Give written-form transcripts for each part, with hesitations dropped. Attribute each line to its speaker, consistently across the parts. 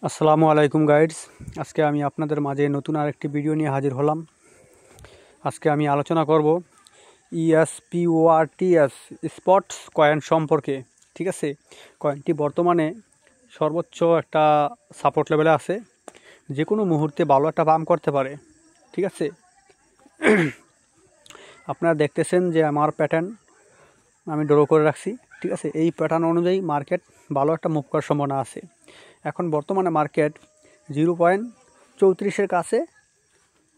Speaker 1: আসসালামু আলাইকুম গাইডস। আজকে আমি আপনাদের মাঝে নতুন আরেকটি ভিডিও নিয়ে হাজির হলাম। আজকে আমি আলোচনা করব ESPORTS স্পটস কয়েন সম্পর্কে। ঠিক আছে, কয়েনটি বর্তমানে সর্বোচ্চ একটা সাপোর্ট লেভেলে আছে, যে কোনো মুহূর্তে ভালো একটা পাম্প করতে পারে। ঠিক আছে, আপনারা দেখতেছেন যে আমার প্যাটার্ন আমি ড্র করে রাখছি। ঠিক আছে, এই প্যাটার্ন অনুযায়ী মার্কেট ভালো একটা মুভ করার সম্ভাবনা আছে। এখন বর্তমানে মার্কেট 0.34 কাছে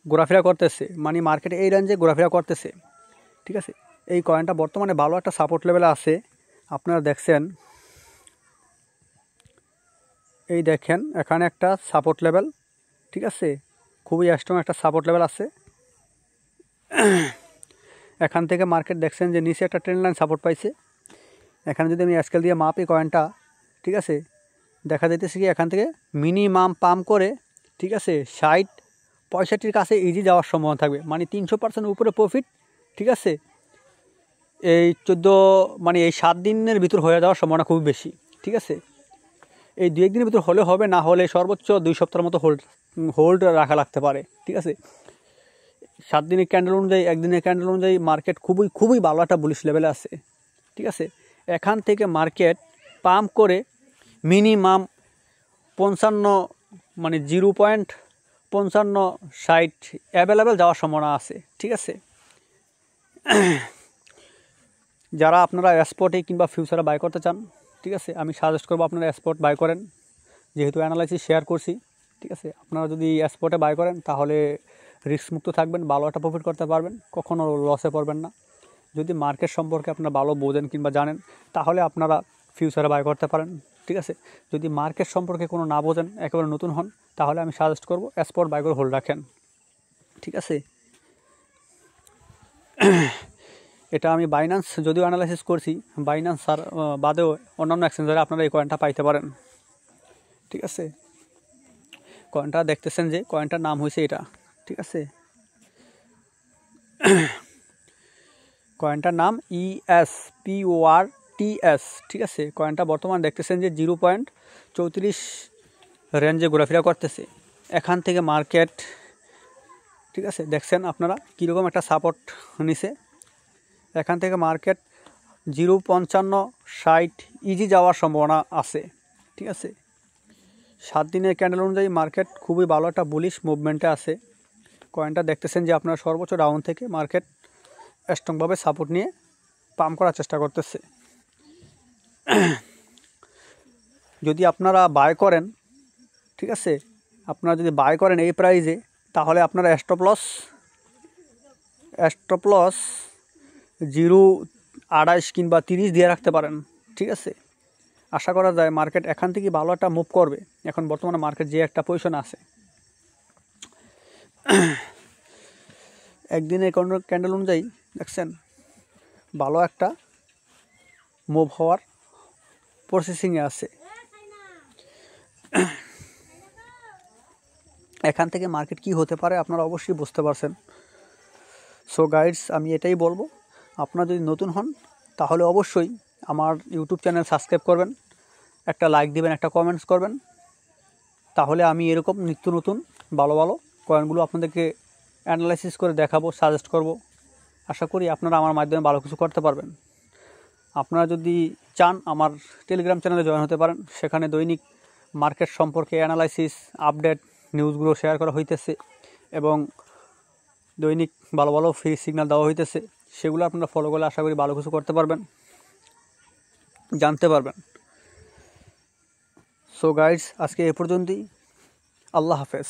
Speaker 1: ঘোরাফেরা করতেছে, মানে মার্কেটে এই রেঞ্জে ঘোরাফেরা করতেছে। ঠিক আছে, এই কয়েনটা বর্তমানে ভালো একটা সাপোর্ট লেভেলে আছে। আপনারা দেখছেন, এই দেখেন এখানে একটা সাপোর্ট লেভেল। ঠিক আছে, খুবই স্ট্রং একটা সাপোর্ট লেভেল আছে। এখান থেকে মার্কেট দেখছেন যে নিচে একটা ট্রেন্ড লাইন সাপোর্ট পাইছে। এখানে যদি আমি স্কেল দিয়ে মাপি কয়েনটা, ঠিক আছে, দেখা যাইতেছে কি এখান থেকে মিনিমাম পাম্প করে, ঠিক আছে, 60-65 কাছে ইজি যাওয়ার সম্ভাবনা থাকবে, মানে 300% উপরে প্রফিট। ঠিক আছে, এই 7 দিনের ভিতর হয়ে যাওয়ার সম্ভাবনা খুবই বেশি। ঠিক আছে, এই 2-1 দিনের ভিতর হলে হবে, না হলে সর্বোচ্চ 2 সপ্তাহের মতো হোল্ড রাখা লাগতে পারে। ঠিক আছে, 7 দিনের ক্যান্ডেল অনুযায়ী, 1 দিনের ক্যান্ডেল অনুযায়ী মার্কেট খুবই ভালো একটা বুলিশ লেভেলে আছে। ঠিক আছে, এখান থেকে মার্কেট পাম্প করে মিনিমাম 55, মানে 0.55-60 অ্যাভেলেবেল যাওয়ার সম্ভাবনা আছে। ঠিক আছে, যারা আপনারা স্পটে কিংবা ফিউচারে বাই করতে চান, ঠিক আছে, আমি সাজেস্ট করবো আপনারা স্পট বাই করেন, যেহেতু অ্যানালাইসিস শেয়ার করছি। ঠিক আছে, আপনারা যদি স্পটে বাই করেন তাহলে রিস্ক মুক্ত থাকবেন, ভালো একটা প্রফিট করতে পারবেন, কখনো লসে পড়বেন না। যদি মার্কেট সম্পর্কে আপনারা ভালো বোঝেন কিংবা জানেন, তাহলে আপনারা ফিউচারে বাই করতে পারেন। ঠিক আছে, যদি মার্কেট সম্পর্কে কোনো না বোঝেন, একেবারে নতুন হন, তাহলে আমি সাজেস্ট করবো স্পট বাই করে হোল্ড রাখেন। ঠিক আছে, এটা আমি বাইন্যান্স যদিও অ্যানালাইসিস করছি, বাইন্যান্স আর বাদেও অন্যান্য এক্সচেঞ্জারে আপনারা এই কয়েনটা পাইতে পারেন। ঠিক আছে, কয়েনটা দেখতেছেন যে কয়েনটার নাম হয়েছে এটা। ঠিক আছে, কয়েনটার নাম ESPORTS। ঠিক আছে, কয়েনটা বর্তমান দেখতেছেন যে 0.34 রেঞ্জে ঘোরাফেরা করতেছে। এখান থেকে মার্কেট, ঠিক আছে, দেখছেন আপনারা কীরকম একটা সাপোর্ট নিছে। এখান থেকে মার্কেট 0.55-60 ইজি যাওয়ার সম্ভাবনা আছে। ঠিক আছে, 7 দিনের ক্যান্ডেল অনুযায়ী মার্কেট খুবই ভালো একটা বুলিশ মুভমেন্টে আছে। কয়েনটা দেখতেছেন যে আপনারা সর্বোচ্চ ডাউন থেকে মার্কেট স্ট্রংভাবে সাপোর্ট নিয়ে পাম্প করার চেষ্টা করতেছে। যদি আপনারা বাই করেন, ঠিক আছে, আপনারা যদি বাই করেন এই প্রাইজে, তাহলে আপনারা স্টপ লস 0.28 কিংবা 30 দিয়ে রাখতে পারেন। ঠিক আছে, আশা করা যায় মার্কেট এখান থেকে ভালো একটা মুভ করবে। এখন বর্তমানে মার্কেট যে একটা পজিশন আছে, একদিনের ক্যান্ডেল অনুযায়ী দেখছেন ভালো একটা মুভ হওয়ার প্রসেসিংয়ে আছে। এখান থেকে মার্কেট কি হতে পারে আপনারা অবশ্যই বুঝতে পারছেন। সো গাইডস, আমি এটাই বলবো, আপনারা যদি নতুন হন তাহলে অবশ্যই আমার ইউটিউব চ্যানেল সাবস্ক্রাইব করবেন, একটা লাইক দিবেন, একটা কমেন্টস করবেন, তাহলে আমি এরকম নিত্য নতুন ভালো ভালো কয়েনগুলো আপনাদেরকে অ্যানালাইসিস করে দেখাবো, সাজেস্ট করব। আশা করি আপনারা আমার মাধ্যমে ভালো কিছু করতে পারবেন। আপনারা যদি চান আমার টেলিগ্রাম চ্যানেলে জয়েন হতে পারেন, সেখানে দৈনিক মার্কেট সম্পর্কে অ্যানালাইসিস, আপডেট নিউজগুলো শেয়ার করা হইতেছে এবং দৈনিক ভালো ভালো ফ্রি সিগন্যাল দেওয়া হইতেছে। সেগুলো আপনারা ফলো করলে আশা করি ভালো কিছু করতে পারবেন, জানতে পারবেন। সো গাইডস, আজকে এ পর্যন্তই। আল্লাহ হাফেজ।